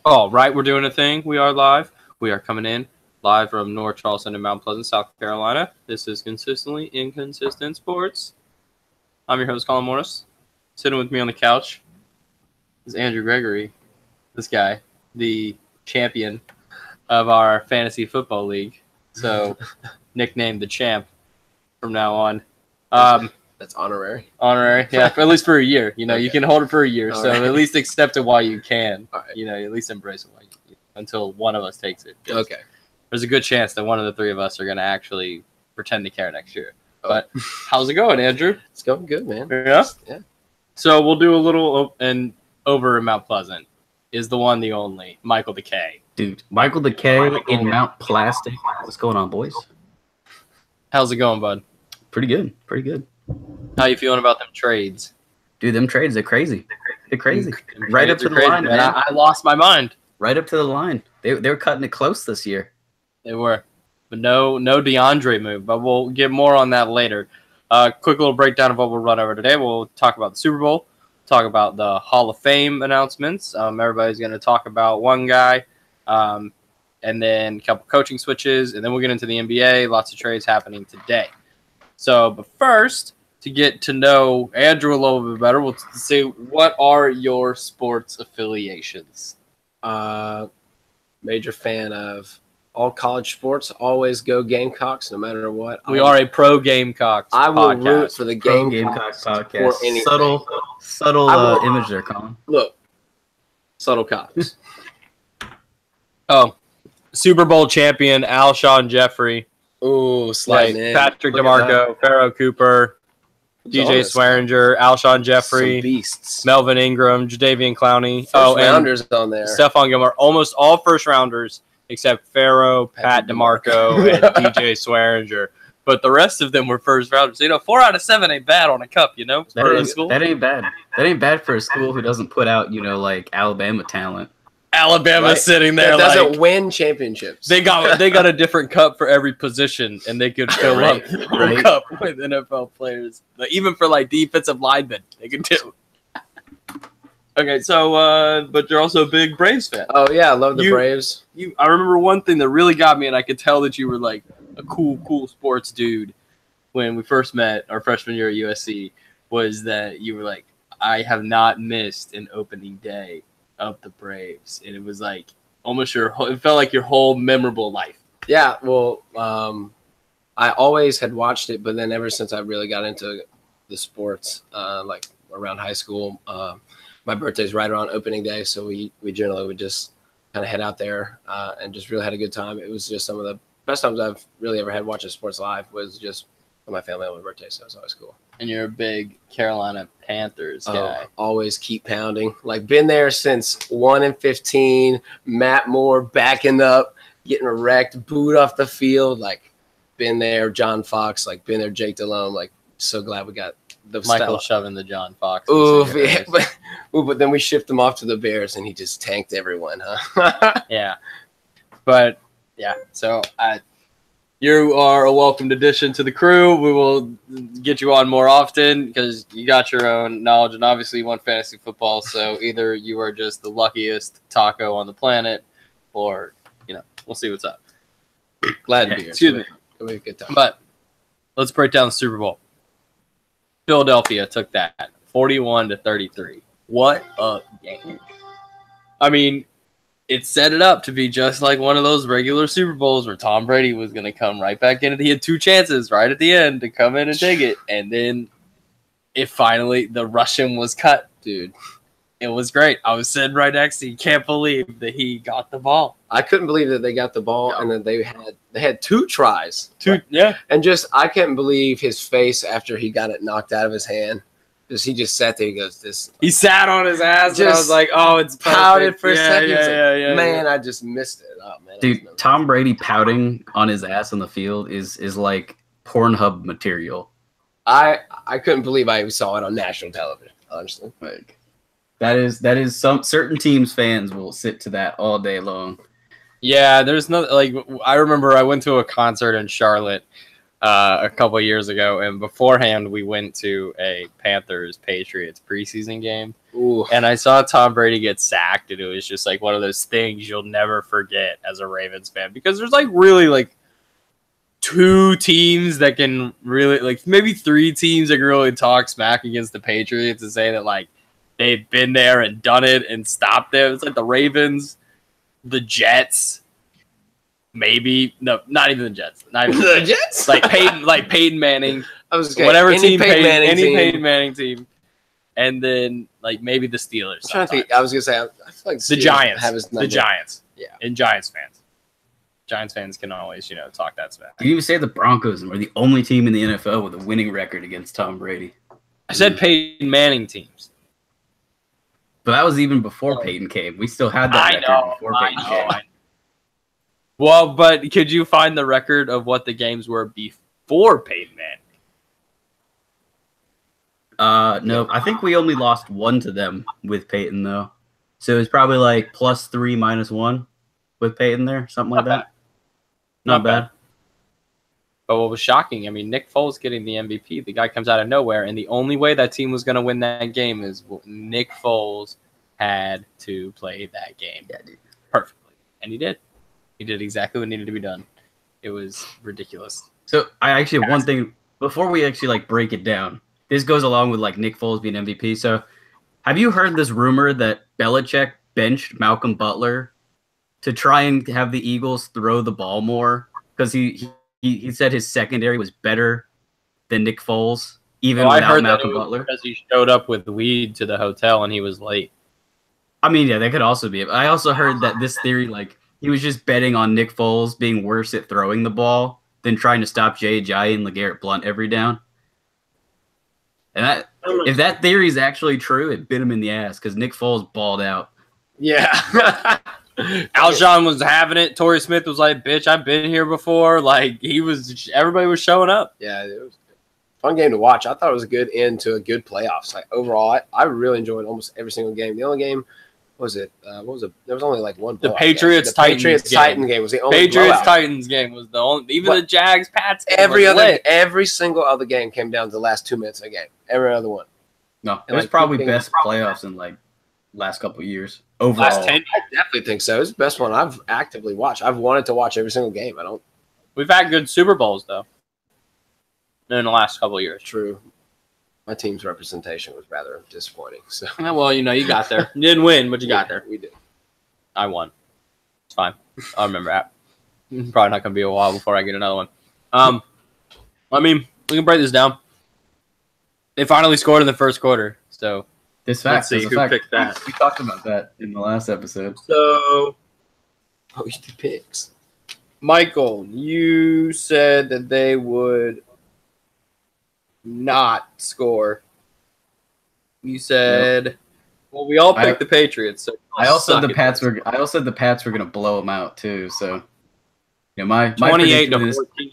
All right, we're doing a thing. We are live. We are coming in live from North Charleston and Mount Pleasant, South Carolina. This is Consistently Inconsistent Sports. I'm your host, Colin Morris. Sitting with me on the couch is Andrew Gregory, this guy, the champion of our fantasy football league. So, nicknamed the champ from now on. That's honorary. Honorary, yeah, at least for a year. You know, Okay. You can hold it for a year, All so right. at least accept it while you can. All right. You know, at least embrace it while you until one of us takes it. Okay. There's a good chance that one of the three of us are going to actually pretend to care next year. Oh. But how's it going, Andrew? It's going good, man. Yeah? Yeah. So we'll do a little, and over in Mount Pleasant is the one, the only, Michael DeKay. Dude, Michael DeKay in Mount Plastic. What's going on, boys? How's it going, bud? Pretty good. Pretty good. How you feeling about them trades? Dude, them trades are crazy. They're crazy. Right up to the Crazy, line, man. man. I lost my mind. Right up to the line. They were cutting it close this year. They were. But no DeAndre move. But we'll get more on that later. Quick little breakdown of what we'll run over today. We'll talk about the Super Bowl, talk about the Hall of Fame announcements. Everybody's going to talk about one guy, and then a couple coaching switches, and then we'll get into the NBA. Lots of trades happening today. So, but first, to get to know Andrew a little bit better, we'll say, what are your sports affiliations? Major fan of all college sports. Always go Gamecocks, no matter what. We are a pro Gamecocks I will podcast. root for the Pro Gamecocks Gamecock for podcast. anything. Subtle I will- image there, Colin. Look, subtle cops. Oh, Super Bowl champion Alshon Jeffrey, Ooh, sliding in. Patrick Look at DeMarco, Pharaoh Cooper, that. DJ Jonas, Swearinger, Alshon some Jeffrey, beasts. Melvin Ingram, Jadavian Clowney. First and rounders on there. Stephon Gilmore. Almost all first rounders except Pharaoh, Pat Patrick DeMarco, and DJ Swearinger. But the rest of them were first rounders. 4 out of 7 ain't bad on a cup, for a school. That ain't bad. That ain't bad for a school who doesn't put out, like Alabama talent. Alabama's Right? sitting there That doesn't like win championships. they got a different cup for every position, and they could fill Right, up the right. cup with NFL players. Like, even for like defensive linemen, they could do. Okay, so but you're also a big Braves fan. Oh yeah, I love the You- Braves. I remember one thing that really got me, and I could tell that you were like a cool sports dude when we first met our freshman year at USC, was that you were like, I have not missed an opening day of the Braves, and it was like almost it felt like your whole memorable life. Yeah, well, I always had watched it, but then ever since I really got into the sports, like around high school, my birthday's right around opening day, so we generally would just kind of head out there and just really had a good time. It was just some of the best times I've really ever had watching sports live was just with my family on my birthday, so it was always cool. And you're a big Carolina Panthers guy. Always keep pounding. Like been there since 1-15. Matt Moore backing up, getting wrecked, booed off the field. Like been there. John Fox. Like been there. Jake Delhomme. Like so glad we got the Michael shoving the John Fox. Oof, yeah, but then we shipped him off to the Bears, and he just tanked everyone, huh? Yeah. But, yeah, so you are a welcomed addition to the crew. We will get you on more often because you got your own knowledge, and obviously you want fantasy football, so either you are just the luckiest taco on the planet or, we'll see what's up. Glad to be here. Excuse me. It'll be a good time. But let's break down the Super Bowl. Philadelphia took that 41-33. What a game. I mean, it set it up to be just like one of those regular Super Bowls where Tom Brady was going to come right back in. He had 2 chances right at the end to come in and take it. And then the Russian was cut, dude. It was great. I was sitting right next to you. Can't believe that he got the ball. I couldn't believe that they got the ball and that they had 2 tries. Yeah. And just I couldn't believe his face after he got it knocked out of his hand. He just sat there. He goes, "This." He sat on his ass, and I was Just like, "Oh, it's pouted perfect." for a second. He was like, Yeah. Man, I just missed it. Oh man, Dude, Tom Brady pouting on his ass on the field is like Pornhub material. I couldn't believe I saw it on national television. Honestly, Like that is some certain teams fans will sit to that all day long. Yeah, there's no I remember I went to a concert in Charlotte a couple years ago, and beforehand we went to a Panthers-Patriots preseason game, Ooh. and I saw Tom Brady get sacked, and it was just like one of those things you'll never forget as a Ravens fan, because there's like really like two teams that can really, like maybe three teams that can really talk smack against the Patriots and say that like they've been there and done it and stopped them. It's like the Ravens, the Jets. Maybe no, not even the Jets. Not even The Jets? Like Peyton Manning. I was gonna, Whatever any team, Peyton Manning any team. Peyton Manning team, and then like maybe the Steelers. I'm trying to think. sometimes. I was gonna say. I feel like The Steelers Giants. have his The number. Giants. Yeah. And Giants fans. Giants fans can always, talk that smack. You even say the Broncos were the only team in the NFL with a winning record against Tom Brady. I said Peyton Manning teams. But that was even before Peyton came. We still had that record before Peyton came. Well, but could you find the record of what the games were before Peyton Manning? No, I think we only lost one to them with Peyton, though. So it was probably like +3, -1 with Peyton there, something like that. Not bad. But what was shocking, I mean, Nick Foles getting the MVP, the guy comes out of nowhere, and the only way that team was going to win that game is Nick Foles had to play that game perfectly. And he did. He did exactly what needed to be done. It was ridiculous. So I actually have one thing before we actually like break it down. This goes along with like Nick Foles being MVP. So have you heard this rumor that Belichick benched Malcolm Butler to try and have the Eagles throw the ball more? Because he said his secondary was better than Nick Foles, even without Malcolm Butler. Because he showed up with weed to the hotel and he was late. I mean, yeah, that could also be it. I also heard that this theory, like, he was just betting on Nick Foles being worse at throwing the ball than trying to stop Jay Ajayi and LeGarrette Blount every down. And that, if that theory is actually true, it bit him in the ass because Nick Foles balled out. Yeah. Alshon was having it. Torrey Smith was like, "Bitch, I've been here before." Like everybody was showing up. Yeah, it was a fun game to watch. I thought it was a good end to a good playoffs. Like overall, I really enjoyed almost every single game. The only game was it? There was only like one. The Patriots Titan game was the only. Patriots Titans game was the only. Even the Jags Pats game every single other game came down to the last 2 minutes of the game. Every other one. No, it was probably best playoffs in like last couple of years overall. Last 10, I definitely think so. It's the best one I've actively watched. I've wanted to watch every single game. We've had good Super Bowls though. In the last couple of years. True. My team's representation was rather disappointing. So well, you got there. You didn't win, but you got there. We did. I won. It's fine. I'll remember that. Probably not gonna be a while before I get another one. I mean, we can break this down. They finally scored in the first quarter, so this fact. Let's see who picked that. We talked about that in the last episode. So, you did picks. Michael, you said that they would not score. You said, well, we all picked the Patriots. So I also said the Pats were. I also said the Pats were going to blow them out too. So, my 28 to 14.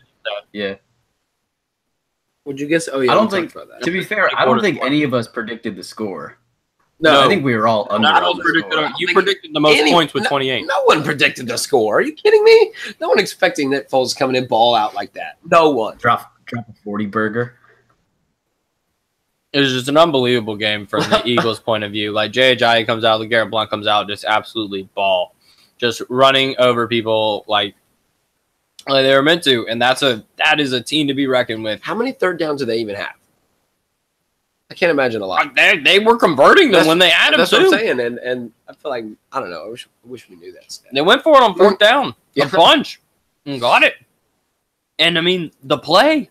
Yeah. Would you guess? Oh yeah. I don't think. To be fair, I don't think any of us predicted the score. No, I think we were all under. You predicted the most points with 28. No one predicted the score. Are you kidding me? No one expecting Nick Foles coming in ball out like that. No one. Drop a 40 burger. It was just an unbelievable game from the Eagles' point of view. Like Jay Ajayi comes out, LeGarrette Blount comes out, just absolutely ball, just running over people like they were meant to, and that is a team to be reckoned with. How many third downs do they even have? I can't imagine a lot. They were converting them when they had them. That's what I'm saying, and I feel like I don't know. I wish we knew that stat. They went for it on fourth down, a bunch, and got it. And I mean the play.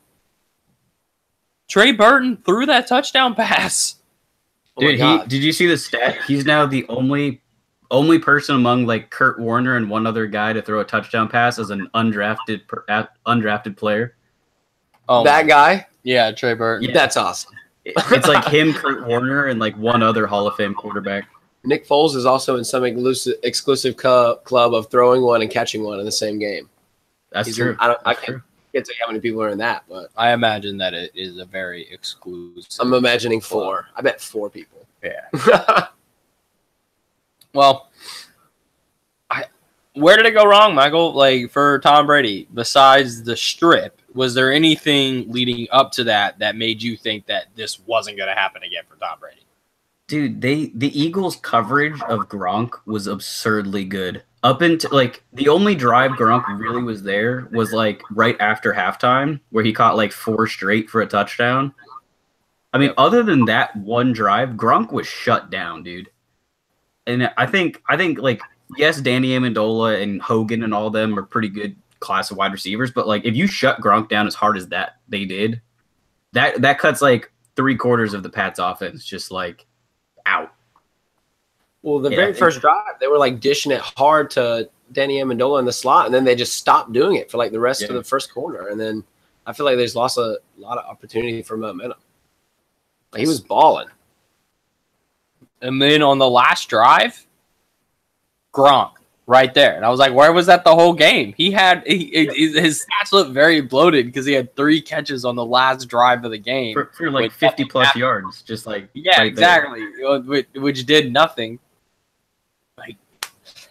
Trey Burton threw that touchdown pass. Dude, did you see the stat? He's now the only person among like Kurt Warner and one other guy to throw a touchdown pass as an undrafted player. Oh, that guy? Yeah, Trey Burton. Yeah. That's awesome. It's like him, Kurt Warner, and like one other Hall of Fame quarterback. Nick Foles is also in some exclusive club of throwing one and catching one in the same game. That's true. I can't tell you how many people are in that, but I imagine that it is a very exclusive. I'm imagining 4. I bet 4 people. Yeah. Well, where did it go wrong, Michael? Like for Tom Brady, besides the strip, was there anything leading up to that that made you think that this wasn't going to happen again for Tom Brady? Dude, the Eagles' coverage of Gronk was absurdly good. Up until like the only drive Gronk really was there was like right after halftime, where he caught like 4 straight for a touchdown. I mean, other than that one drive, Gronk was shut down, dude. And I think like yes, Danny Amendola and Hogan and all them are pretty good class of wide receivers, but like if you shut Gronk down as hard as that they did, that cuts like 3/4 of the Pats offense just like out. Well, the very first drive, they were like dishing it hard to Danny Amendola in the slot, and then they just stopped doing it for like the rest of the first quarter. And then I feel like there's lost a lot of opportunity for momentum. Like, he was balling. And then on the last drive, Gronk right there. And I was like, where was that the whole game? He had his stats looked very bloated because he had 3 catches on the last drive of the game. For like 50+ yards, just like yeah, right exactly, which did nothing. Like,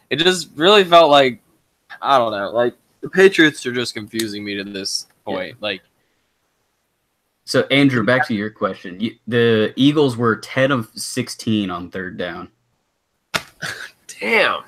it just really felt like, I don't know, like the Patriots are just confusing me to this point. Yeah. Like, so Andrew, back to your question. The Eagles were 10 of 16 on 3rd down. Damn.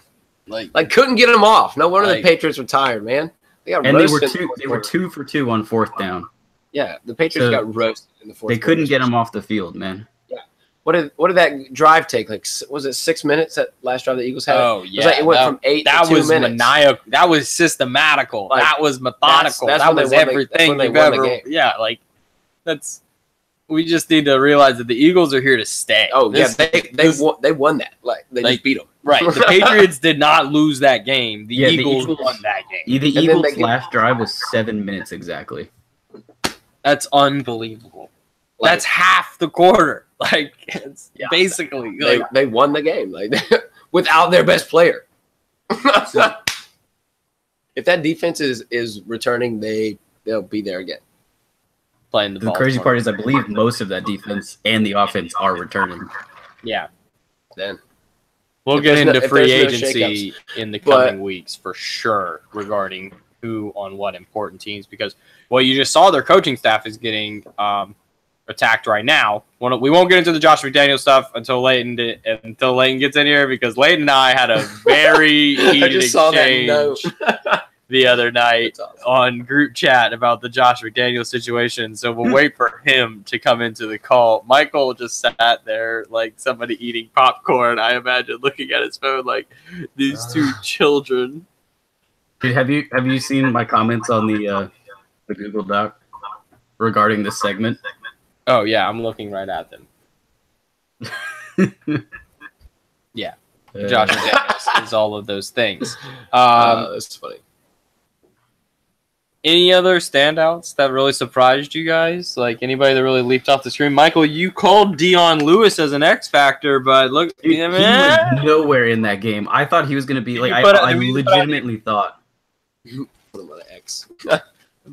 Like couldn't get them off. No wonder the Patriots were tired, man. They got roasted. They were 2 for 2 on 4th down. Yeah, the Patriots got roasted in the 4th. They couldn't get them off the field, man. Yeah. What did that drive take? Like, was it 6 minutes? That last drive the Eagles had. Oh yeah, it went from 8 to 2 minutes. Maniacal. That was systematical. Like, that was methodical. That was everything you've ever. Yeah, like that's. We just need to realize that the Eagles are here to stay. Oh yeah, they won that. Like they just beat them. Right. The Patriots did not lose that game. The Eagles won that game. The Eagles' last drive was 7 minutes exactly. That's unbelievable. Like, that's half the quarter. Like, it's basically they won the game. Like without their best player. If that defense is returning, they'll be there again. Playing the crazy part is I believe most of that defense and the offense are returning. Yeah. Then we'll get into free agency in the coming weeks for sure regarding who on what important teams, because you just saw their coaching staff is getting attacked right now. We won't get into the Josh McDaniels stuff until Leighton gets in here, because Leighton and I had a very heated exchange the other night on group chat about the Josh McDaniels situation. So we'll wait for him to come into the call. Michael just sat there like somebody eating popcorn, I imagine, looking at his phone like these 2 children. Dude, have you seen my comments on the Google Doc regarding this segment? Oh yeah, I'm looking right at them. Yeah, Josh McDaniels is all of those things. That's funny. Any other standouts that really surprised you guys? Like anybody that really leaped off the screen? Michael, you called Dion Lewis as an X factor, but look, he was nowhere in that game. I thought he was going to be like, I legitimately thought. Put him on an X.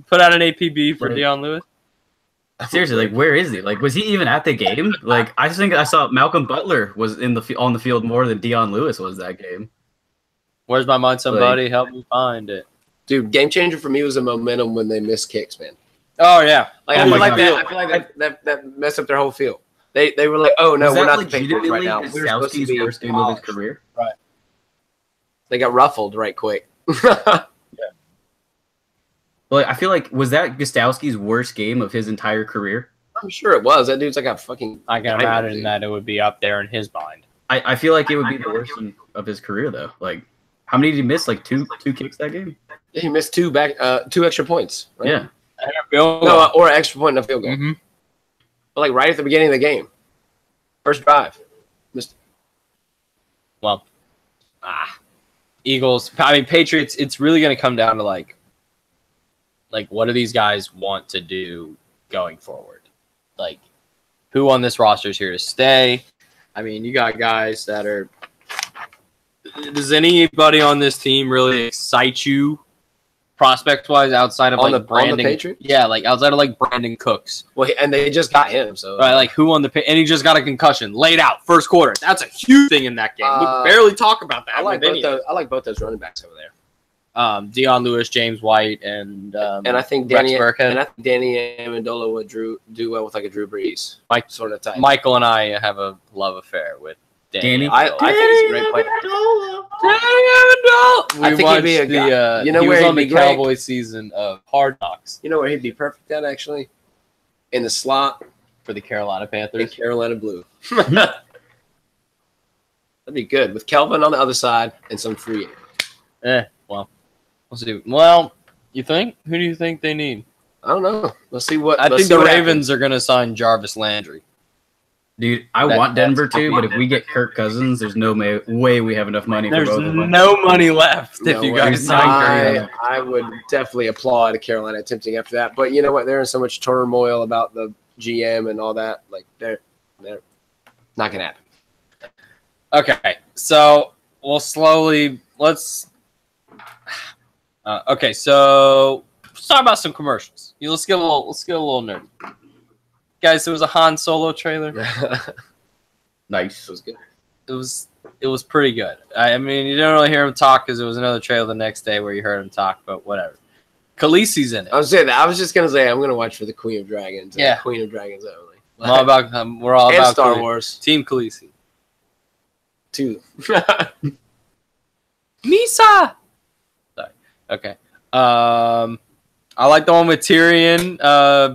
Put out an APB for Dion Lewis. Seriously, like where is he? Like, was he even at the game? Like, I think I saw Malcolm Butler was on the field more than Dion Lewis was that game. Where's my mind? Somebody help me find it. Dude, game changer for me was the momentum when they missed kicks, man. Oh yeah, like I feel like that messed up their whole field. They were like, oh no, we're not the Patriots right now. We're supposed to be worst game of his career. Right. They got ruffled right quick. Yeah. Well, I feel like, was that Gostowski's worst game of his entire career? I'm sure it was. That dude's like a fucking. I can imagine that it would be up there in his mind. I feel like it would be the worst of his career though. Like, how many did he miss? Like two kicks that game? Yeah, he missed 2 extra points. Right? Yeah. No, or an extra point and a field goal. Mm-hmm. But like right at the beginning of the game, first drive, missed. Well, Eagles. I mean, Patriots. It's really going to come down to like what do these guys want to do going forward? Like, who on this roster is here to stay? I mean, you got guys that are. Does anybody on this team really excite you, prospect-wise, outside of Brandon? Patriots? Yeah, like outside of like Brandon Cooks. Well, and they just got him, so right. Like who on and he just got a concussion, laid out first quarter. That's a huge thing in that game. We barely talk about that. I like both those running backs over there. Deion Lewis, James White, and I think Rex Danny Burkhead. Amendola would do well with like a Drew Brees Mike sort of type. Michael and I have a love affair with Danny. Danny? Amendola. I think he's a great player. Danny Amendola. I We think he'd be a watched guy. the. You know he where was he'd on the be great? Cowboys season of Hard Knocks You know where he'd be perfect at actually? In the slot for the Carolina in Panthers. Carolina Blue. That'd be good with Kelvin on the other side and some free. Well, we'll see. Well, you think? Who do you think they need? I don't know. Let's see what. I let's think see the what Ravens are going to sign Jarvis Landry. Dude, I want Denver too, but if we get Kirk Cousins, there's no way we have enough money There's for both of them. no money left No if you way. guys sign Kirk. I would definitely applaud Carolina attempting after that. But you know what? They're in so much turmoil about the GM and all that. Like they're not gonna happen. Okay, so we'll slowly let's. Okay, so let's talk about some commercials. Let's get a little nerdy, guys. There was a Han Solo trailer. Nice. It was good. It was pretty good. I mean, you don't really hear him talk because it was another trailer the next day where you heard him talk, but whatever. Khaleesi's in it. I was saying that. I was just gonna say I'm gonna watch for the Queen of Dragons. Yeah. Queen of Dragons only. I'm all about. We're all and about Star Khaleesi. Wars Team Khaleesi. too. Misa. Sorry. Okay. I like the one with Tyrion,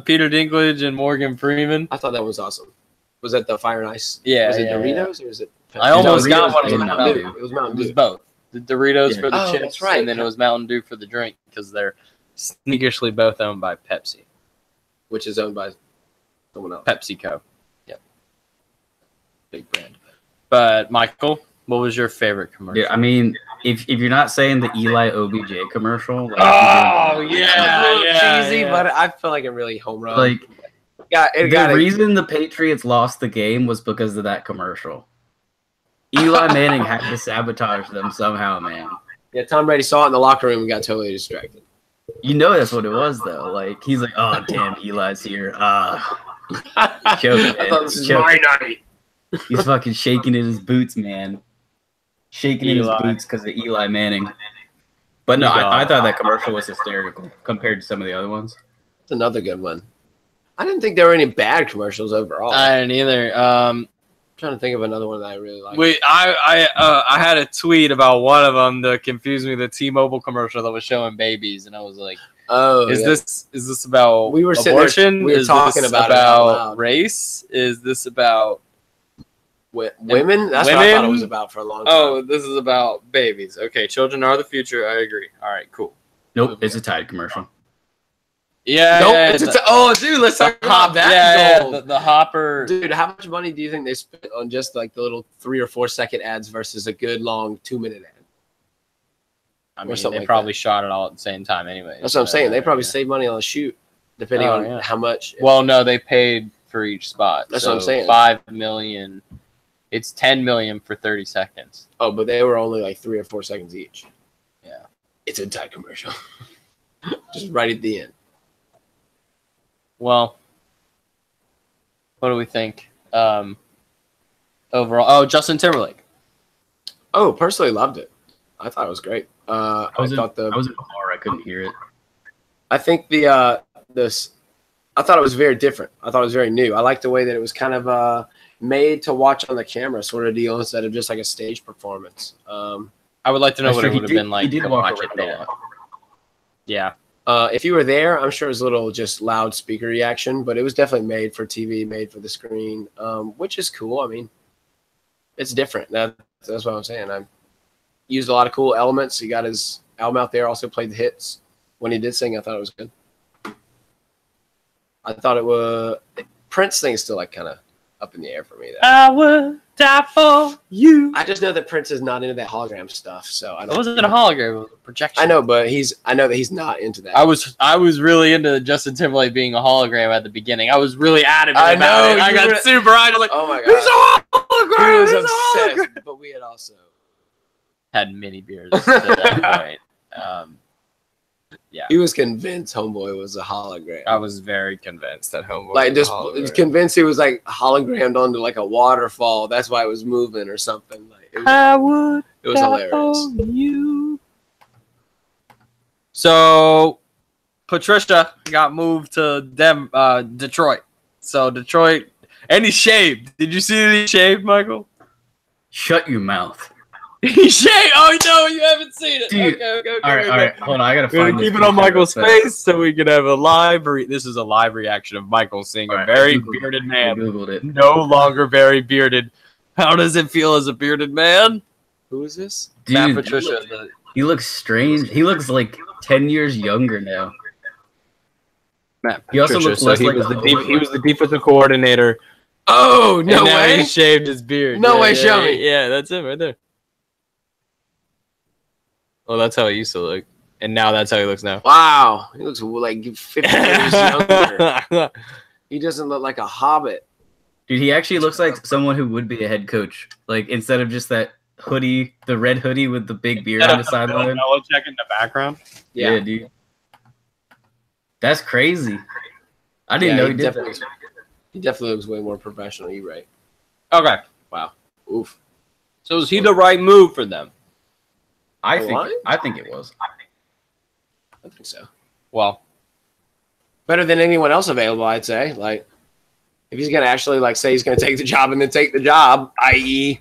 Peter Dinklage, and Morgan Freeman. I thought that was awesome. Was that the Fire and Ice? Yeah, Was it yeah, Doritos or was it? I almost Doritos got one of and them. Mountain It Dew. It was Mountain was Dew. both. The Doritos Yeah. for the Oh, chips, that's right. and then it was Mountain Dew for the drink because they're sneakishly both owned by Pepsi. Which is owned by someone else. PepsiCo. Yep. Big brand. But Michael, what was your favorite commercial? Yeah, I mean, if you're not saying the Eli OBJ commercial, like, Oh, It was a yeah, little yeah, cheesy, yeah. but I feel like it really home run. like it the reason the Patriots lost the game was because of that commercial. Eli Manning had to sabotage them somehow, man. Yeah, Tom Brady saw it in the locker room and got totally distracted. You know that's what it was though. Like he's like, "Oh damn, Eli's here." Choke, I thought this is Choke. my night. He's fucking shaking in his boots, man. Shaking in his Eli. boots because of Eli Manning. But no, I thought that commercial was hysterical compared to some of the other ones. It's another good one. I didn't think there were any bad commercials overall. I didn't either. I'm trying to think of another one that I really like. Wait, I had a tweet about one of them that confused me. The T-Mobile commercial that was showing babies, and I was like, Oh, "Is yeah. this about We were sitting there- abortion? we were Is talking this about it out about loud. race? Is this about Women? That's what I thought it Women? was about for a long time. oh, this is about babies? Okay, children are the future. I agree. All right, cool. Nope, it's a Tide commercial. Yeah, Nope. yeah, It's the- oh, dude, let's talk about that. yeah, gold. the hopper. Dude, how much money do you think they spent on just like the little 3 or 4 second ads versus a good long 2-minute ad? I or mean, something they like probably shot it all at the same time anyway. That's what I'm saying. They probably saved money on the shoot, depending Oh, on yeah. how much. Well, no, they paid for each spot. That's what I'm saying. 5 million. It's 10 million for 30 seconds. Oh, but they were only like 3 or 4 seconds each. Yeah. It's a tight commercial. Just right at the end. Well, what do we think? Overall, oh, Justin Timberlake. Oh, personally loved it. I thought it was great. I I was in thought the bar, I couldn't hear it. I think I thought it was very different. I thought it was very new. I liked the way that it was kind of made to watch on the camera sort of deal instead of just like a stage performance. I would like to know That's what true. it would have been like He did to walk watch it around a there. lot. Yeah. If you were there, I'm sure it was a little just loud speaker reaction, but it was definitely made for TV, made for the screen, which is cool. I mean, it's different. That's what I'm saying. I used a lot of cool elements. He got his album out there, also played the hits. When he did sing, I thought it was good. I thought it was Prince thing is still like kind of up in the air for me. Though. I would die for you. I just know that Prince is not into that hologram stuff, so I It don't. wasn't a hologram, it was a projection. I know, but I know that he's not into that. I was really into Justin Timberlake being a hologram at the beginning. I was really adamant I about know, it. I you got were- super hyped. I was like, oh my he's god, a hologram. he was he's a hologram. obsessed. But we had also. Had many beers at that point. He was convinced Homeboy was a hologram. I was very convinced that Homeboy Like was just a hologram. convinced he was like hologrammed onto like a waterfall. That's why it was moving or something. Like it was, I would it was hilarious. you. So Patricia got moved to Detroit. So Detroit, and he shaved. Did you see that he shaved, Michael? Shut your mouth. He shaved. Oh no, you haven't seen it. Dude. Okay. All right. Hold on, I gotta We're find gonna this keep it on picture Michael's real fast. face so we can have a live. This is a live reaction of Michael seeing a All right, I very Googled it. bearded I man, googled it. no longer very bearded. How does it feel as a bearded man? Who is this? Matt Dude, Patricia. he looks strange. He looks like 10 years younger now. Matt He also Patricia. looks So less he like was the he was the defensive coordinator. Oh, no and now way. he shaved his beard. No way, show me. Yeah, that's him right there. Well, that's how he used to look, and now that's how he looks now. Wow. He looks like 50 years younger. He doesn't look like a hobbit. Dude, he actually looks like someone who would be a head coach. Like, instead of just that hoodie, the red hoodie with the big beard on the sideline. Belichick in the background. Yeah, dude. That's crazy. I didn't know he did definitely, that. he definitely looks way more professional. You're right. Okay, Wow. Oof. so is he the right move for them? I What? think it was. I think so. Well, Better than anyone else available, I'd say. Like, if he's going to actually, like, say he's going to take the job and then take the job, i.e.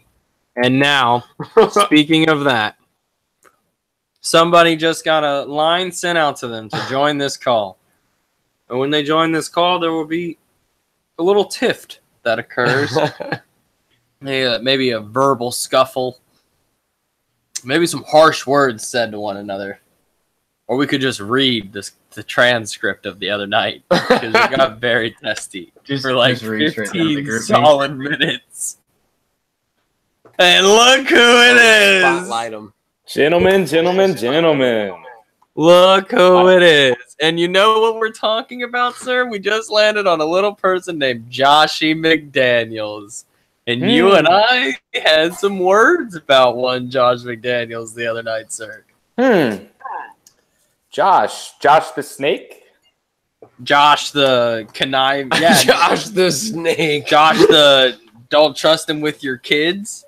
and now, speaking of that, somebody just got a line sent out to them to join this call. And when they join this call, there will be a little tiff that occurs. Maybe a verbal scuffle. Maybe some harsh words said to one another. Or we could just read the transcript of the other night. Because it got very testy for like just read straight down the 15 group solid minutes. And look who it is! Spotlight him. Gentlemen. Look who it is. And you know what we're talking about, sir? We just landed on a little person named Joshy McDaniels. And you and I had some words about one Josh McDaniels the other night, sir. Josh the snake. Josh the connive. Yeah, Josh the snake. Josh the don't trust him with your kids.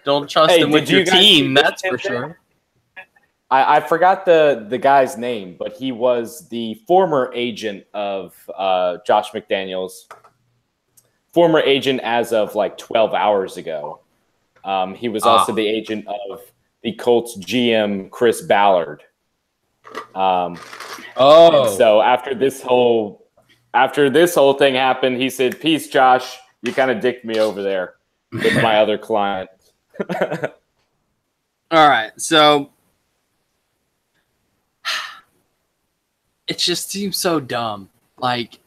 Don't trust him with did you your guys see team, this that's for thing? sure. I forgot the guy's name, but he was the former agent of Josh McDaniels. Former agent as of like 12 hours ago. He was also the agent of the Colts GM Chris Ballard. And so after this whole thing happened, he said, "Peace, Josh. You kind of dicked me over there with my other client." All right, so it just seems so dumb. Like,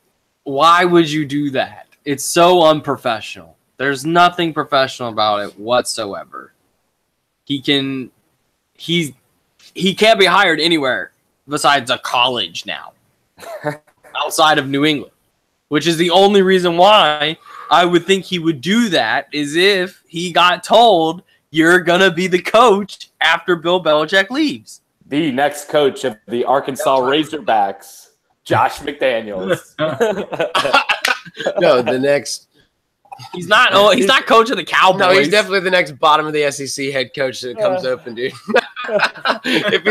why would you do that? It's so unprofessional. There's nothing professional about it whatsoever. He can't be hired anywhere besides a college now, outside of New England, which is the only reason why I would think he would do that is if he got told you're going to be the coach after Bill Belichick leaves. The next coach of the Arkansas Razorbacks, Josh McDaniels. No, the next. He's not coach of the Cowboys. No, he's definitely the next bottom of the SEC head coach that comes open, dude. if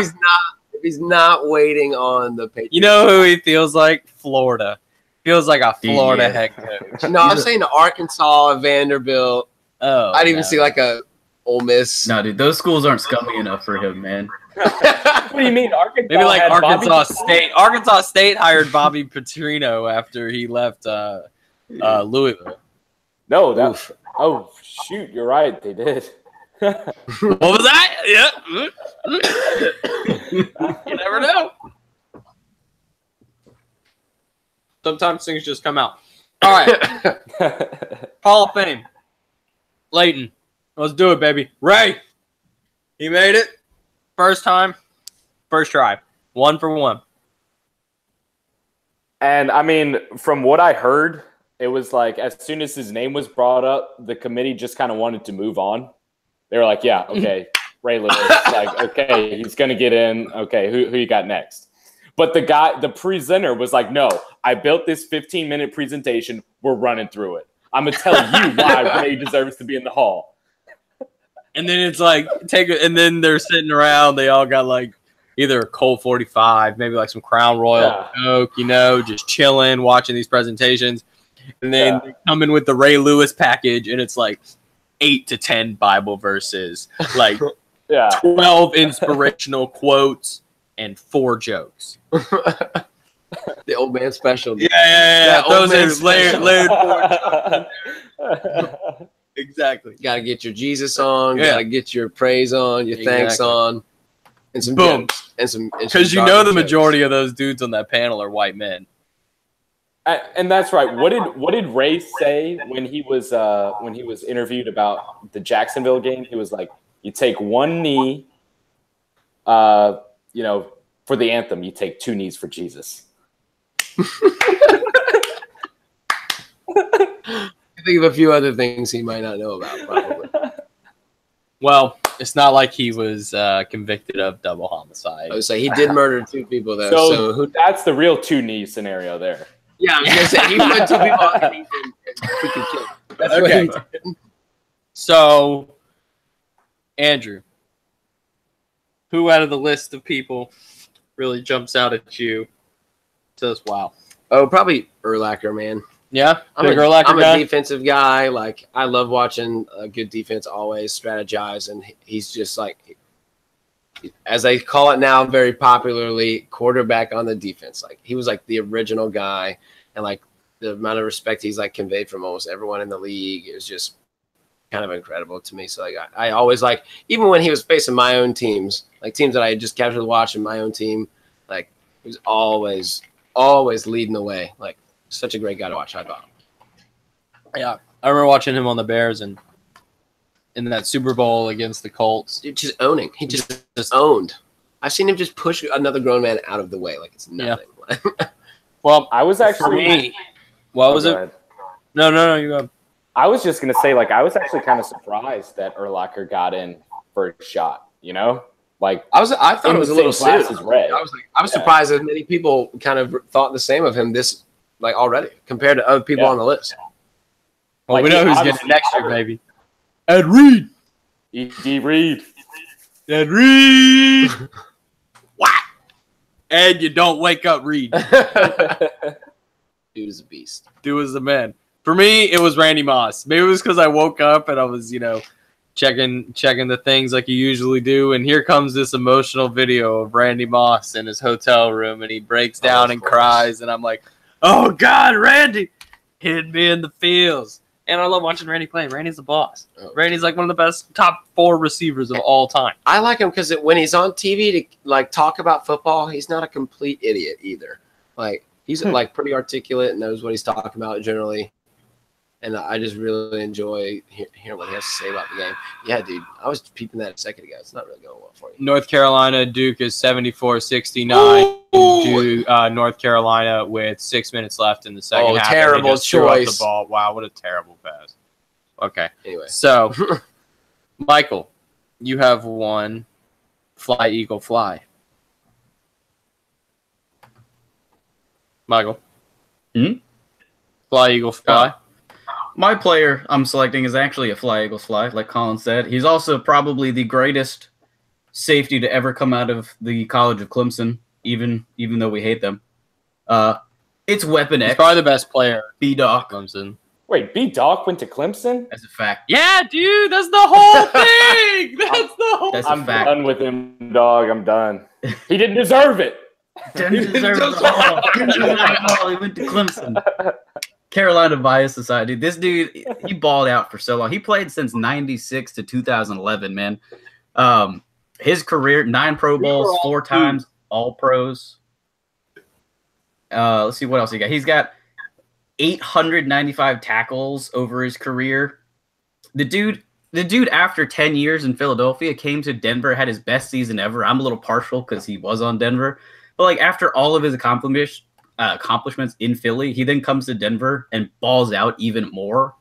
he's not waiting on the Patriots. You know who he feels like? Florida. Feels like a Florida head coach. No, I'm saying Arkansas, Vanderbilt. Oh, I'd even see like a Ole Miss. No, dude, those schools aren't scummy enough for him, man. What do you mean, Arkansas? maybe like had Arkansas Bobby- State. Arkansas State hired Bobby Petrino after he left Louisville. No, that. Oh shoot, you're right. They did. What was that? Yeah. You never know. Sometimes things just come out. All right. Hall of Fame. Leighton. Let's do it, baby. Ray. He made it. First time. First try. 1 for 1. And I mean, from what I heard, it was like as soon as his name was brought up, the committee just kind of wanted to move on. They were like, "Yeah, okay, Ray Lewis, like, okay, he's gonna get in. Okay, who you got next?" But the presenter was like, "No, I built this 15-minute presentation. We're running through it. I'm gonna tell you why Ray deserves to be in the Hall." And then it's like, and then they're sitting around. They all got like either a Colt 45, maybe like some Crown Royal Coke, you know, just chilling, watching these presentations. And then they come in with the Ray Lewis package, and it's like 8 to 10 Bible verses, like 12 inspirational quotes, and 4 jokes. The old man special. Yeah. Those are layered 4 jokes. Exactly. Got to get your Jesus on. Got to get your praise on. Your thanks on. And some boom. And some. Because you know the majority of those dudes on that panel are white men. And that's right. What did Ray say when he was interviewed about the Jacksonville game? He was like, "You take one knee, you know, for the anthem. You take 2 knees for Jesus." I think of a few other things he might not know about, probably. Well, it's not like he was convicted of double homicide. I would say he did murder 2 people, though. So that's the real 2 knee scenario there. Yeah, I was gonna say he put 2 people on and freaking killed. That's what he did. So, Andrew, who out of the list of people really jumps out at you? Says, "Wow." Oh, probably Urlacher, man. Yeah, I'm a defensive guy. Like, I love watching a good defense always strategize, and he's just like, as they call it now very popularly, quarterback on the defense. Like, he was like the original guy, and like the amount of respect he's like conveyed from almost everyone in the league is just kind of incredible to me. So like, I always like, even when he was facing my own teams, like teams that I had just casually watched in my own team, like he was always leading the way. Like, such a great guy to watch, I thought. Yeah, I remember watching him on the Bears and in that Super Bowl against the Colts. Dude, just owning. He just owned. I've seen him just push another grown man out of the way like it's nothing. Yeah. Well, I was actually. What was it? No, you go. I was just gonna say, like, I was actually kind of surprised that Urlacher got in for a shot. You know, like I thought it was a little soon. I was surprised that many people kind of thought the same of him like already compared to other people on the list. Well, like, we know who's getting next year, baby. Ed Reed. E.D. Reed. Ed Reed. What? Ed, you don't wake up, Reed. Dude is a beast. Dude is the man. For me, it was Randy Moss. Maybe it was because I woke up and I was, you know, checking the things like you usually do. And here comes this emotional video of Randy Moss in his hotel room, and he breaks down and cries. And I'm like, oh, God, Randy, hit me in the feels. And I love watching Randy play. Randy's the boss. Randy's like one of the best top 4 receivers of all time. I like him because when he's on TV to like talk about football, he's not a complete idiot either. Like, he's like pretty articulate and knows what he's talking about generally. And I just really enjoy hearing what he has to say about the game. Yeah, dude, I was peeping that a second ago. It's not really going well for you. North Carolina, Duke is 74-69. North Carolina with 6 minutes left in the second half. Terrible choice. The ball. Wow, what a terrible pass. Okay. Anyway. So, Michael, you have one. Fly, Eagle, fly. Michael. Fly, Eagle, fly. My player I'm selecting is actually a Fly Eagles Fly, like Colin said. He's also probably the greatest safety to ever come out of the College of Clemson, even though we hate them. It's Weapon X. He's probably the best player. B-Doc. Clemson. Wait, B-Doc went to Clemson? That's a fact. Yeah, dude, that's the whole thing. That's the whole. That's a I'm fact. done with him, dog. I'm done. He didn't deserve it. Didn't deserve it all. He went to Clemson. Carolina Bias Society. This dude, he balled out for so long. He played since 96 to 2011, man. His career, 9 Pro Bowls, 4 times All-Pros. Let's see what else he got. He's got 895 tackles over his career. The dude, after 10 years in Philadelphia, came to Denver, had his best season ever. I'm a little partial because he was on Denver. But like after all of his accomplishments in Philly, he then comes to Denver and balls out even more.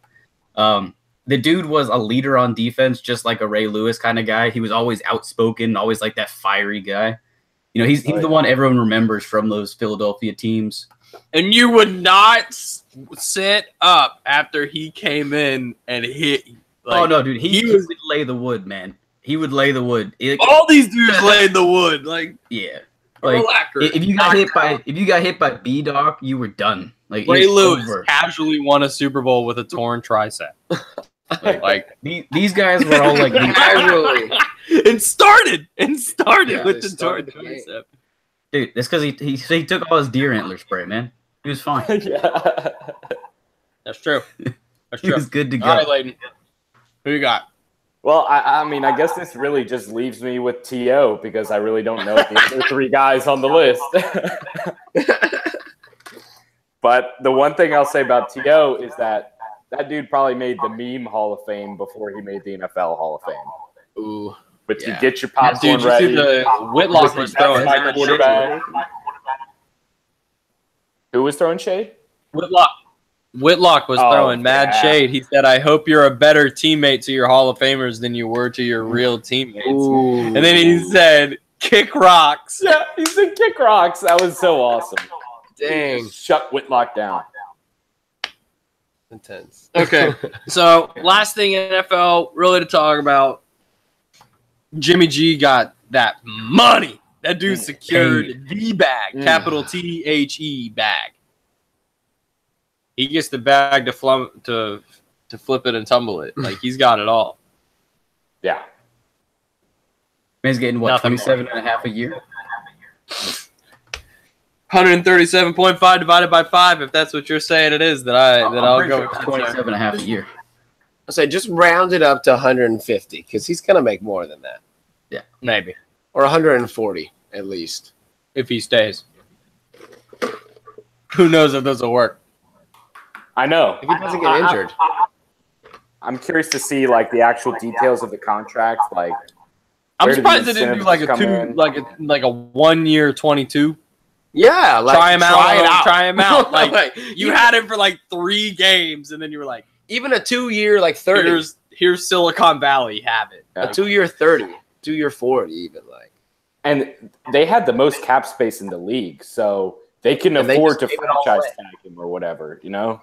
The dude was a leader on defense, just like a Ray Lewis kind of guy. He was always outspoken, always like that fiery guy. You know, he's the one everyone remembers from those Philadelphia teams. And you would not sit up after he came in and hit you. Like, oh, no, dude. He would lay the wood, man. he would lay the wood. All these dudes laid the wood. Like, Yeah. Like Urlacher. if you got hit by B-Dog, you were done. Like Ray it's Lewis over. casually won a Super Bowl with a torn tricep. Like These guys were all like Casually. and started Yeah, with they the torn started the game. tricep. dude, that's because he took all his deer antler spray, man. He was fine. Yeah. That's true. That's He true. was good to go. All right, Layden. Who you got? Well, I mean, I guess this really just leaves me with T.O. because I really don't know the other three guys on the list. But the one thing I'll say about T.O. is that dude probably made the meme Hall of Fame before he made the NFL Hall of Fame. Ooh. But Yeah. to get your popcorn Dude, you ready, see the Whitlock was throwing my mad quarterback. shade. Who was throwing shade? Whitlock was Oh, throwing mad yeah. shade. He said, "I hope you're a better teammate to your Hall of Famers than you were to your real teammates." Ooh. And then he said, "Kick rocks." Yeah, he said kick rocks. That was so awesome. Dang. Shut Whitlock down. Intense. Okay, so last thing NFL really to talk about. Jimmy G got that money. That dude secured the bag, capital THE bag. He gets the bag to flip it and tumble it. Like he's got it all. Yeah. Man's getting what, Nothing 27 and a half a year? 137.5 divided by 5. If that's what you're saying it is, then I'll go with 27 and a half a year. I say just round it up to 150 because he's gonna make more than that, Maybe or 140 at least. if he stays. Who knows if this will work? I know. If he doesn't get injured, I'm curious to see like the actual details of the contract. Like, I'm where do surprised the they didn't do incentives like a come two, in? like a 1 year 22. yeah, like Try him out. Try him out. Like Like, you had him for like 3 games, and then you were like, even a 2-year like 30, "Here's Silicon Valley. Have it." a 2-year 30, 2-year 40, even like. And they had the most cap space in the league, so they can And they afford just to gave it all franchise away. tag him or whatever. You know,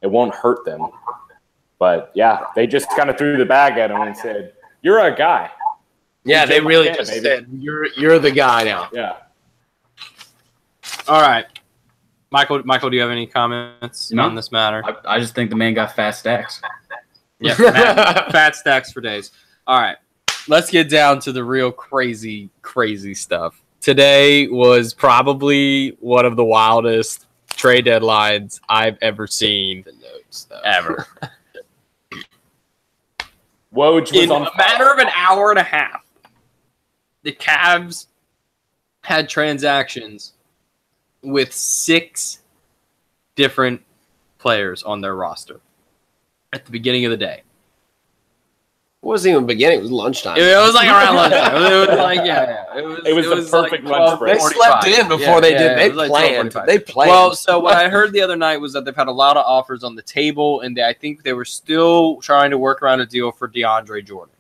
it won't hurt them. But yeah, they just kind of threw the bag at him and said, "You're a guy." Yeah, they really Yeah, just baby. said you're the guy now. Yeah. All right, Michael. Do you have any comments No. on this matter? I just think the man got fast stacks. Yeah, fat stacks for days. All right, let's get down to the real crazy stuff. Today was probably one of the wildest trade deadlines I've ever seen. The notes, though. Ever. Woj was In on a matter of an hour and a half, the Cavs had transactions with 6 different players on their roster at the beginning of the day. It wasn't even beginning. It was lunchtime. It was like around lunchtime. It was like, yeah. It was the perfect lunch break. They slept in before they did. They it was like planned. 12:45. They planned. Well, so what I heard the other night was that they've had a lot of offers on the table, and I think they were still trying to work around a deal for DeAndre Jordan.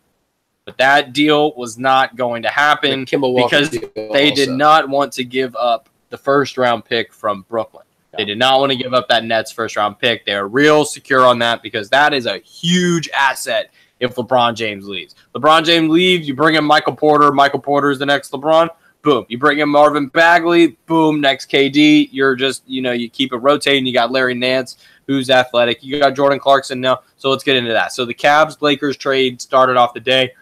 But that deal was not going to happen Kemba Walker because deal they did also. not want to give up the first-round pick from Brooklyn. They did not want to give up that Nets first-round pick. They're real secure on that because that is a huge asset if LeBron James leaves. LeBron James leaves, you bring in Michael Porter. Michael Porter is the next LeBron. Boom. You bring in Marvin Bagley. Boom. Next KD. You're just, you keep it rotating. You got Larry Nance, who's athletic. You got Jordan Clarkson now. So let's get into that. So the Cavs-Lakers trade started off the day.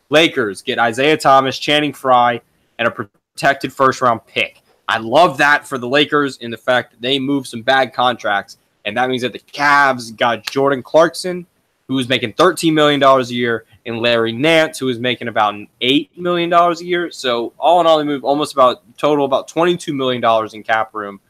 Lakers get Isaiah Thomas, Channing Frye, and a protected first-round pick. I love that for the Lakers in the fact that they moved some bad contracts, and that means that the Cavs got Jordan Clarkson, who was making $13 million a year, and Larry Nance, who was making about $8 million a year. So all in all, they moved almost about $22 million in cap room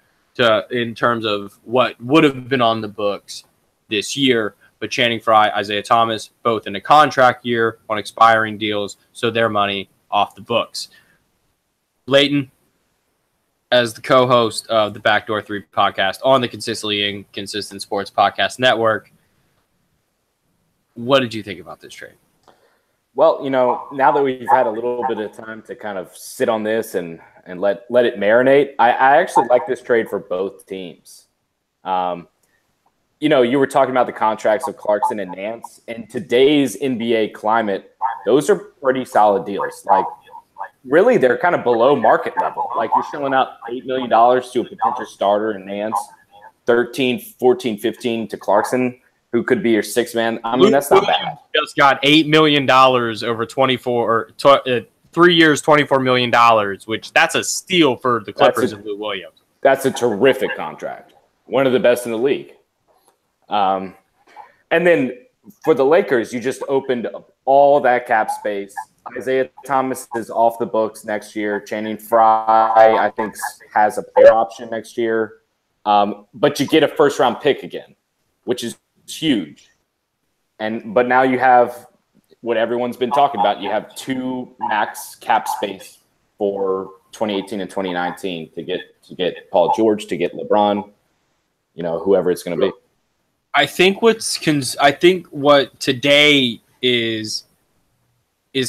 in terms of what would have been on the books this year. But Channing Frye, Isaiah Thomas, both in a contract year on expiring deals, so their money off the books. Leighton, as the co-host of the Backdoor 3 podcast on the Consistently Inconsistent Sports Podcast Network, what did you think about this trade? Well, now that we've had a little bit of time to kind of sit on this and let it marinate, I actually like this trade for both teams. You were talking about the contracts of Clarkson and Nance. In today's NBA climate, those are pretty solid deals. Like, really, they're kind of below market level. Like, you're showing out $8 million to a potential starter in Nance, 13, 14, 15 to Clarkson, who could be your sixth man. I mean, that's not bad. Just got $8 million over 3 years, $24 million, which that's a steal for the Clippers and Lou Williams. That's a terrific contract. One of the best in the league. And then for the Lakers, you just opened up all that cap space. Isaiah Thomas is off the books next year. Channing Frye, I think, has a player option next year. But you get a first-round pick again, which is huge. But now you have what everyone's been talking about. You have 2 max cap space for 2018 and 2019 to get Paul George, to get LeBron, whoever it's going to be. I think what today is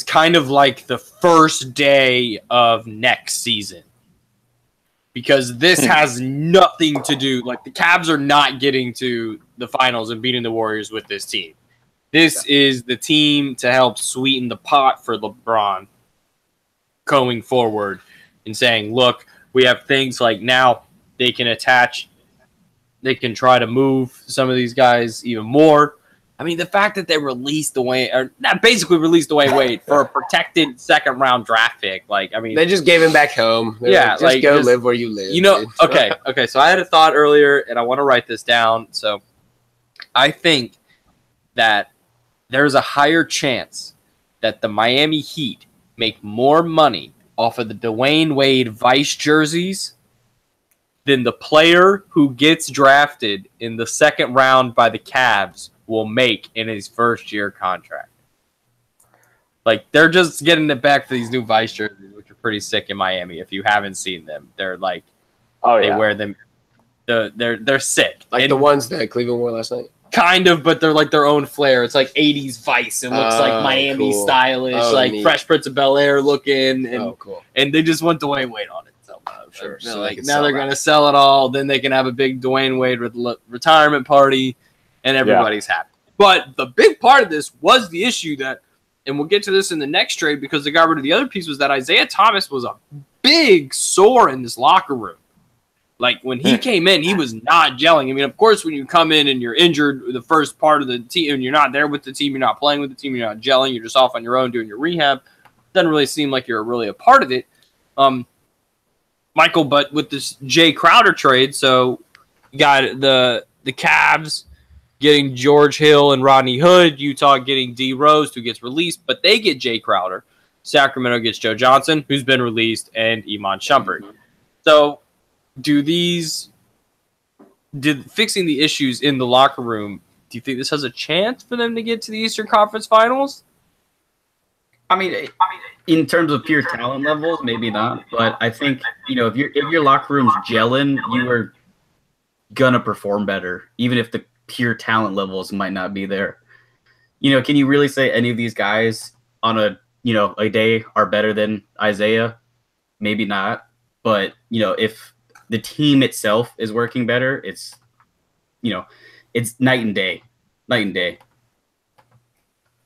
kind of like the first day of next season, because this has nothing to do. Like, the Cavs are not getting to the finals and beating the Warriors with this team. This is the team to help sweeten the pot for LeBron going forward and saying, look, we have things like now they can attach. They can try to move some of these guys even more. I mean, the fact that they released Dwayne Wade for a protected second-round draft pick, they just gave him back home. They're go live where you live. Okay. So I had a thought earlier, and I want to write this down. So I think that there's a higher chance that the Miami Heat make more money off of the Dwayne Wade Vice jerseys than the player who gets drafted in the second round by the Cavs will make in his first-year contract. Like, they're just getting it back for these new Vice jerseys, which are pretty sick in Miami. If you haven't seen them, they're like, they wear them. They're sick. Like the ones that Cleveland wore last night? Kind of, but they're like their own flair. It's like 80s Vice. It looks like Miami stylish, Fresh Prince of Bel-Air looking. And, and they just want Dwayne Wade on it. Sure. So now they're going to sell it all. Then they can have a big Dwayne Wade retirement party, and everybody's happy. But the big part of this was the issue that, and we'll get to this in the next trade because they got rid of the other piece, was that Isaiah Thomas was a big sore in this locker room. Like, when he came in, he was not gelling. I mean, of course, when you come in and you're injured the first part of the team, and you're not there with the team, you're not playing with the team, you're not gelling, you're just off on your own doing your rehab, doesn't really seem like you're really a part of it. Michael, but with this Jay Crowder trade, so you got the Cavs getting George Hill and Rodney Hood, Utah getting D. Rose, who gets released, but they get Jay Crowder. Sacramento gets Joe Johnson, who's been released, and Iman Shumpert. So fixing the issues in the locker room, do you think this has a chance for them to get to the Eastern Conference Finals? I mean, in terms of pure talent levels, maybe not. But I think, if your locker room's gelling, you are gonna perform better, even if the pure talent levels might not be there. Can you really say any of these guys on a day are better than Isaiah? Maybe not. But if the team itself is working better, it's night and day. Night and day.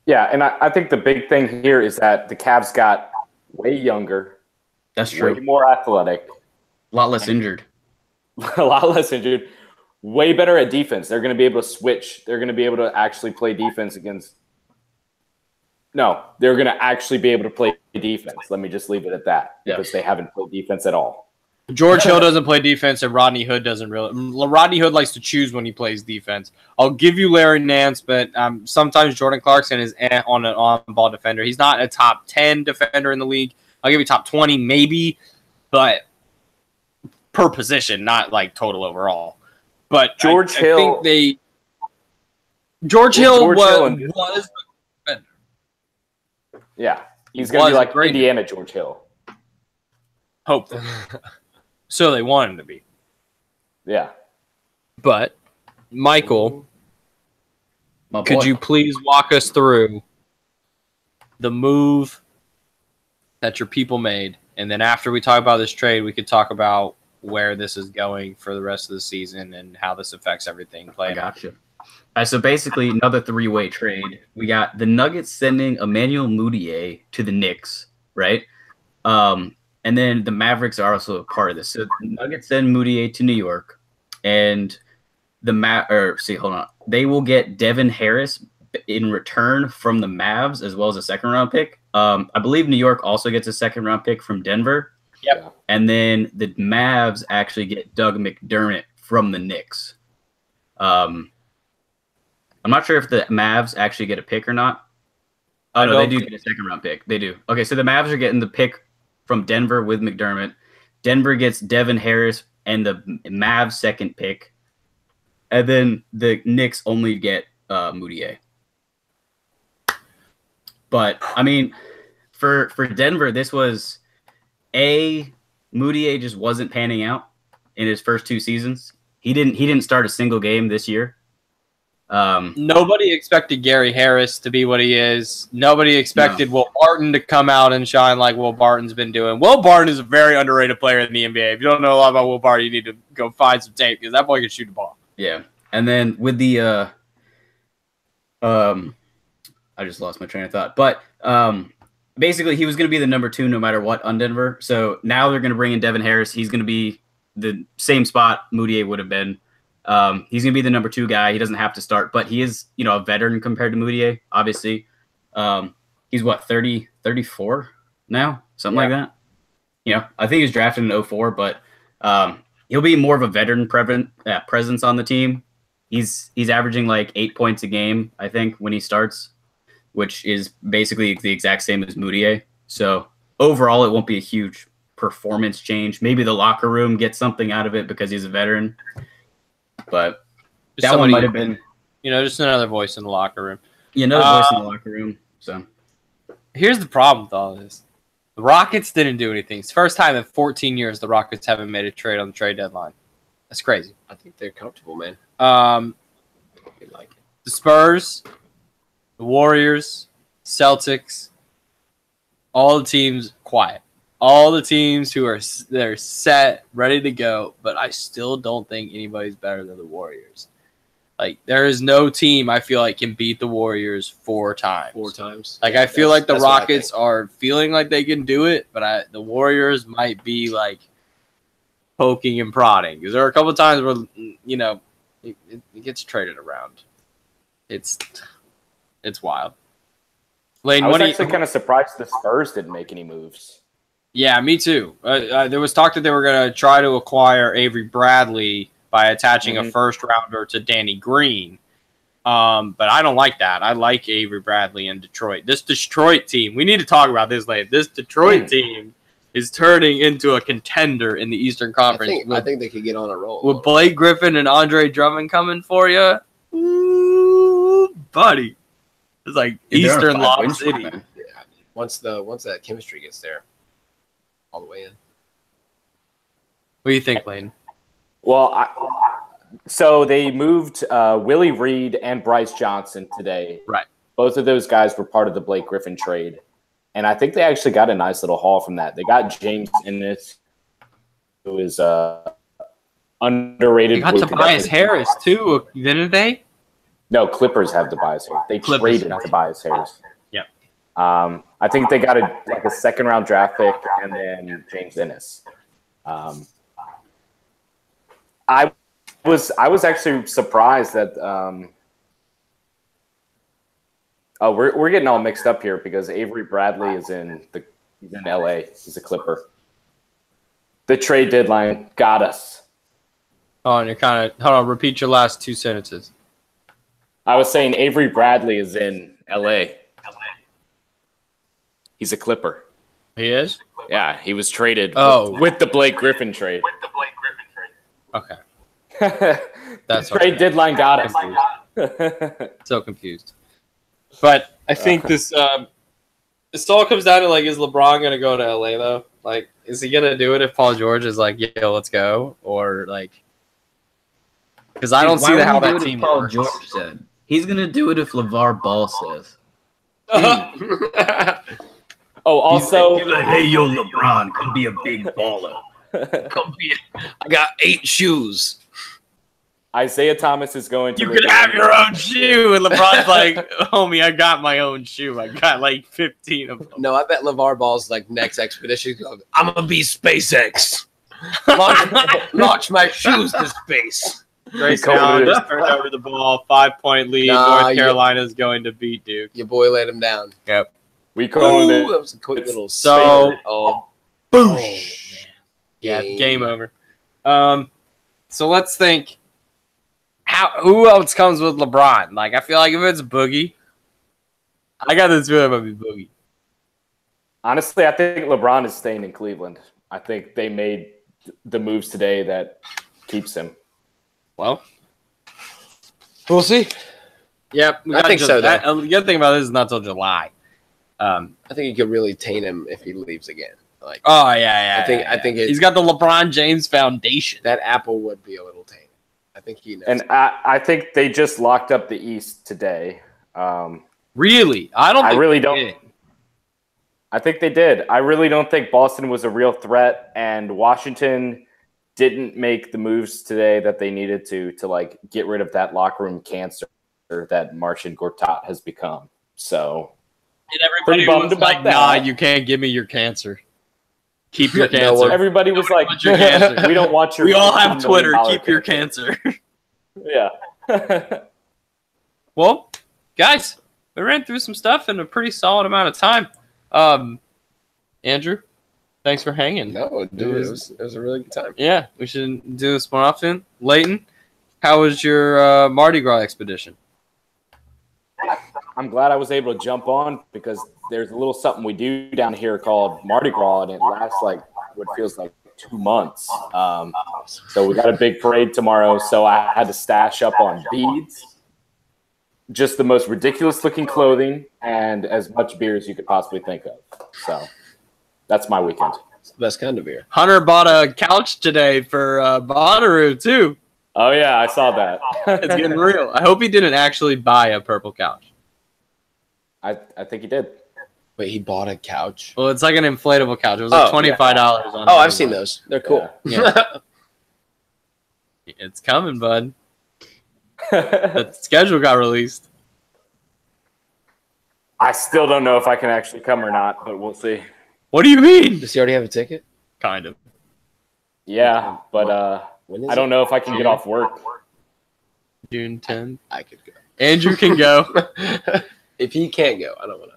Yeah, and I think the big thing here is that the Cavs got way younger. That's true. Way more athletic. A lot less injured. A lot less injured. Way better at defense. They're going to be able to switch. They're going to be able to actually play defense against – no, they're going to actually be able to play defense. Let me just leave it at that because they haven't played defense at all. George Hill doesn't play defense, and Rodney Hood doesn't really. Rodney Hood likes to choose when he plays defense. I'll give you Larry Nance, but sometimes Jordan Clarkson is on an on-ball defender. He's not a top 10 defender in the league. I'll give you top 20 maybe, but per position, not like total overall. But George Hill was the defender. Yeah, he's going to be like Indiana George Hill. Hope. So they want him to be. Yeah. But, Michael, could you please walk us through the move that your people made? And then after we talk about this trade, we could talk about where this is going for the rest of the season and how this affects everything playing. I got you. So basically, another three-way trade. We got the Nuggets sending Emmanuel Mudiay to the Knicks, right? And then the Mavericks are also a part of this. So the Nuggets send Mudiay to New York, and they will get Devin Harris in return from the Mavs as well as a second-round pick. I believe New York also gets a second-round pick from Denver. Yep. And then the Mavs actually get Doug McDermott from the Knicks. I'm not sure if the Mavs actually get a pick or not. Oh, no, they do get a second-round pick. They do. Okay, so the Mavs are getting the pick from Denver with McDermott. Denver gets Devin Harris and the Mavs second pick. And then the Knicks only get Mudiay. But, I mean, for Denver, this was Mudiay just wasn't panning out in his first two seasons. He didn't start a single game this year. Nobody expected Gary Harris to be what he is. Nobody expected Will Barton to come out and shine like Will Barton's been doing. Will Barton is a very underrated player in the NBA. If you don't know a lot about Will Barton, you need to go find some tape because that boy can shoot the ball. Yeah. And then with the I just lost my train of thought. But basically he was going to be the number 2 no matter what on Denver. So now they're going to bring in Devin Harris. He's going to be the same spot Mudiay would have been. He's going to be the number 2 guy. He doesn't have to start, but he is, a veteran compared to Mudiay, obviously. He's what, 34 now? Something like that. I think he was drafted in 04, but he'll be more of a veteran presence on the team. He's averaging like 8 points a game, I think, when he starts, which is basically the exact same as Mudiay. So overall, it won't be a huge performance change. Maybe the locker room gets something out of it because he's a veteran. But that one might have been, just another voice in the locker room. Yeah, another voice in the locker room. So here's the problem with all this: the Rockets didn't do anything. It's the first time in 14 years the Rockets haven't made a trade on the trade deadline. That's crazy. I think they're comfortable, man. They like it. The Spurs, the Warriors, Celtics, all the teams quiet. All the teams they're set, ready to go, but I still don't think anybody's better than the Warriors. Like, there is no team I feel like can beat the Warriors 4 times. 4 times. Like, I feel like the Rockets are feeling like they can do it, but the Warriors might be like poking and prodding because there are a couple of times where it gets traded around. It's wild. Lane, I was actually kind of surprised the Spurs didn't make any moves. Yeah, me too. There was talk that they were going to try to acquire Avery Bradley by attaching a first-rounder to Danny Green. But I don't like that. I like Avery Bradley in Detroit. This Detroit team, we need to talk about this later. This Detroit team is turning into a contender in the Eastern Conference. I think they could get on a roll. With Blake Griffin and Andre Drummond coming for you, ooh, buddy. It's like Eastern Lob City. Yeah. Once that chemistry gets there. All the way in. What do you think, Lane? Well, so they moved Willie Reed and Bryce Johnson today. Right. Both of those guys were part of the Blake Griffin trade. And I think they actually got a nice little haul from that. They got James Ennis, who is underrated. They got Tobias Harris, too, didn't they? No, Clippers have Tobias Harris. They traded Tobias Harris. Yep. I think they got a second-round draft pick and then James Ennis. I was actually surprised that we're getting all mixed up here because Avery Bradley is in LA. He's a Clipper. The trade deadline got us. Oh, and hold on, repeat your last 2 sentences. I was saying Avery Bradley is in LA. He's a Clipper. He is? Yeah, he was traded with the Blake Griffin trade. Okay. That's trade deadline got us. So confused. But I think this all comes down to, like, is LeBron going to go to LA, though? Like, is he going to do it if Paul George is like, yo, let's go? Or, like, because I don't see how that team Paul works. George said. He's going to do it if LeVar Ball says. Also, he's like, hey, yo, LeBron, come be a big baller. I got 8 shoes. Isaiah Thomas is going to. You could have your own shoe, and LeBron's like, "Homie, I got my own shoe. I got like 15 of them." No, I bet LeVar Ball's like next expedition. I'm gonna be SpaceX. Launch my shoes to space. Grayson Allen just turned over the ball. 5-point lead. Nah, North Carolina's going to beat Duke. Your boy let him down. Yep. We called it. That was a quick little So, boom. Yeah, game over. So let's think. Who else comes with LeBron? Like, I feel like if it's Boogie, I got this feeling it might be Boogie. Honestly, I think LeBron is staying in Cleveland. I think they made the moves today that keeps him. Well, We'll see. yep. I think so, though. The good thing about this is not till July. I think you could really taint him if he leaves again. Like, Oh yeah. I think he's got the LeBron James Foundation. that apple would be a little tainted. I think he knows. And I think they just locked up the East today. Really? I don't. I think really they don't- did. I think they did. I really don't think Boston was a real threat, and Washington didn't make the moves today that they needed to like get rid of that locker room cancer that Marcin Gortat has become. So And everybody Pretty bummed was about like, that. "Nah, you can't give me your cancer. Keep your No cancer. one- everybody was Nobody like, wants your cancer. "We don't want your." We all have $15 Twitter. million Keep your cancer." Yeah. Well, guys, we ran through some stuff in a pretty solid amount of time. Andrew, thanks for hanging. No, dude, it was a really good time. Yeah, we should do this more often. Leighton, how was your Mardi Gras expedition? I'm glad I was able to jump on because there's a little something we do down here called Mardi Gras, and it lasts like what feels like 2 months. So we got a big parade tomorrow, so I had to stash up on beads, just the most ridiculous looking clothing, and as much beer as you could possibly think of. So that's my weekend. It's the best kind of beer. Hunter bought a couch today for Bonnaroo, too. Oh yeah, I saw that. It's getting real. I hope he didn't actually buy a purple couch. I think he did. Wait, he bought a couch? Well, it's like an inflatable couch. It was like Oh, $25 on Oh, I've seen those. They're cool. Yeah. It's coming, bud. The schedule got released. I still don't know if I can actually come or not, but we'll see. What do you mean? Does he already have a ticket? Kind of. Yeah, but When is I don't know if I can get off work. June 10th. I could go. Andrew can go. If he can't go, I don't want to.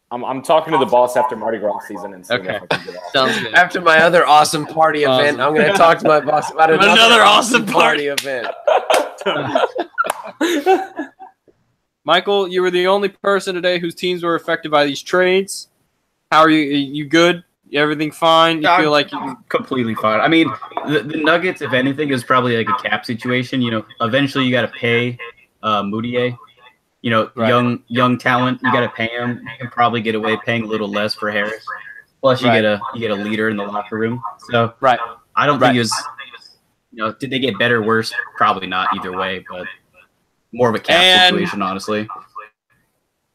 I'm talking to the boss after Mardi Gras season and seeing Okay. if I can get off. Sounds good. After my other awesome party event, I'm going to talk to my boss about Another awesome party. event. Michael, you were the only person today whose teams were affected by these trades. How are you? You good? Everything fine? You feel like you Completely fine. I mean, the Nuggets, if anything, is probably like a cap situation. You know, eventually you got to pay Moutier. You know, Right. young talent, you got to pay him. You can probably get away paying a little less for Harris. Plus, you Right. get a leader in the locker room. So right? I don't Right. think it was. You know, did they get better, worse? Probably not either way, but more of a cap And- situation, honestly.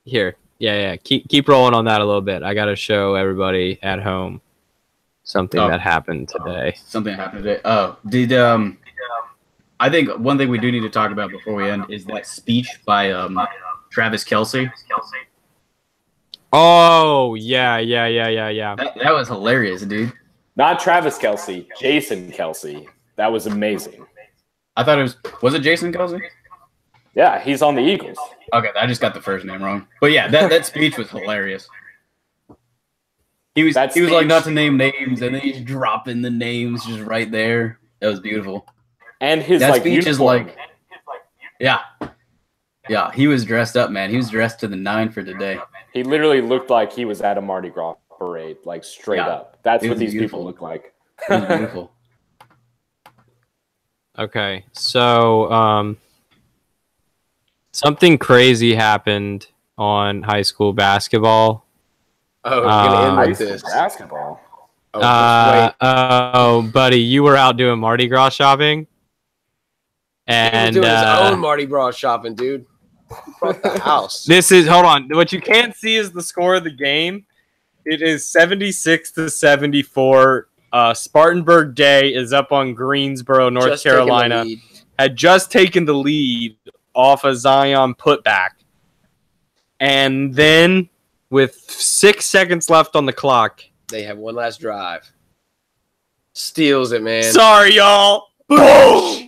Here, yeah. Keep rolling on that a little bit. I got to show everybody at home something Oh. that happened today. Something happened today. Oh, did I think one thing we do need to talk about before we end is that speech by Travis Kelce. Oh yeah. That was hilarious, dude. Not Travis Kelce, Jason Kelce. That was amazing. I thought it was it Jason Kelce? Yeah, he's on the Eagles. Okay, I just got the first name wrong. But yeah, that speech was hilarious. He was That like speech- not to name names, and then he's dropping the names just right there. That was beautiful. And his That like speech is uniform. like, yeah, he was dressed up, man. He was dressed to the nine for today. He literally looked like he was at a Mardi Gras parade, like straight Yeah, up. That's it what was these beautiful. people look like. It was beautiful. Okay, so something crazy happened on high school basketball. Oh, we're going to end High with this. Basketball. Oh, just wait. Oh, buddy, you were out doing Mardi Gras shopping, He was and doing his own Mardi Gras shopping, dude. He brought the house. this is hold on. What you can't see is the score of the game. It is 76-74. Spartanburg Day is up on Greensboro, North Just taking the Carolina. lead. had just taken the lead off a Zion putback. And then, with 6 seconds left on the clock, They have one last drive. Steals it, man. sorry, y'all. Boom!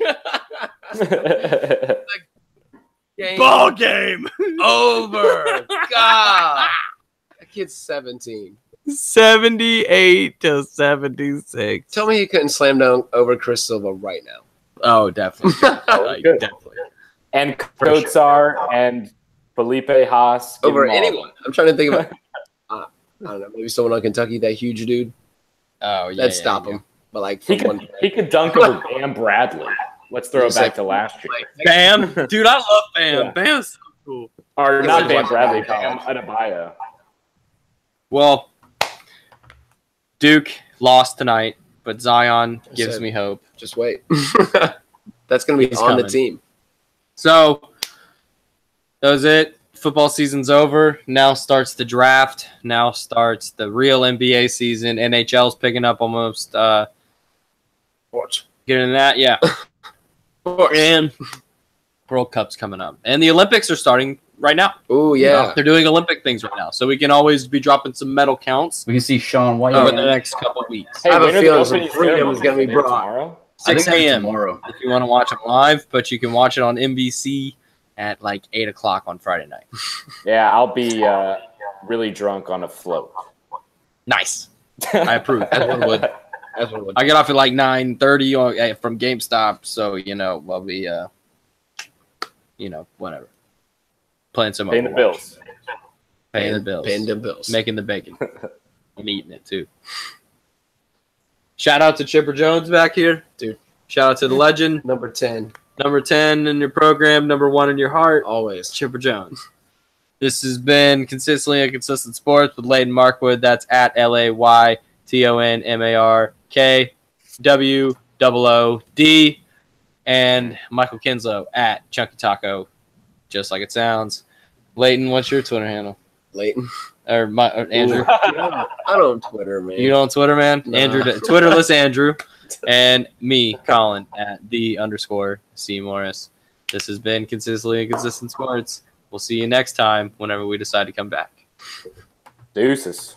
Game Ball game. over. God. That kid's 17. 78-76. Tell me he couldn't slam dunk over Chris Silva right now. Oh, definitely. Good. Definitely. And Kotsar and Felipe Haas. give Over them all. anyone. I'm trying to think about I don't know, maybe someone on Kentucky, that huge dude. Oh, yeah. That'd stop him. But like He from one he could dunk over Bam Bradley. Let's throw it He's back like- to last year. Bam. Dude, I love Bam. Yeah. Bam's so cool. Or He's not like Bam watching Bradley, college. Bam Adebayo. Well, Duke lost tonight, but Zion gives said- me hope. just wait. That's gonna be He's on the coming. team. So, that was it. Football season's over. Now starts the draft. Now starts the real NBA season. NHL's picking up almost. Watch. Get into that, yeah. And World Cup's coming up, and the Olympics are starting right now. Oh You know, yeah. they're doing Olympic things right now, so we can always be dropping some medal counts We can see Sean White over again. the next couple of weeks. Hey, I have a when are the feeling some opening freedom is gonna be ceremonies? brought. Tomorrow? I think 6 that's a.m. tomorrow. if you want to watch them live, but you can watch it on NBC at like 8 o'clock on Friday night. Yeah, I'll be really drunk on a float. Nice. I approve. As one would. As one would. I get off at like 9:30 from GameStop, so I'll be whatever. Playing some Paying the Overwatch. bills. Paying the bills. Paying the bills. Making the bacon. And eating it too. Shout out to Chipper Jones back here. Dude. Shout out to the legend. Number 10. Number 10 in your program, number 1 in your heart. Always. Chipper Jones. This has been Consistently Inconsistent Sports with Layden Markwood. That's at LaytonMarkwood. And Michael Kinslow at Chunky Taco. Just like it sounds. Layton, what's your Twitter handle? Leighton. Or Andrew? I don't Twitter, man. You on Twitter, man? Nah. Andrew, Twitterless Andrew. And me, Colin, at _C Morris. This has been Consistently Inconsistent Sports. We'll see you next time whenever we decide to come back. Deuces.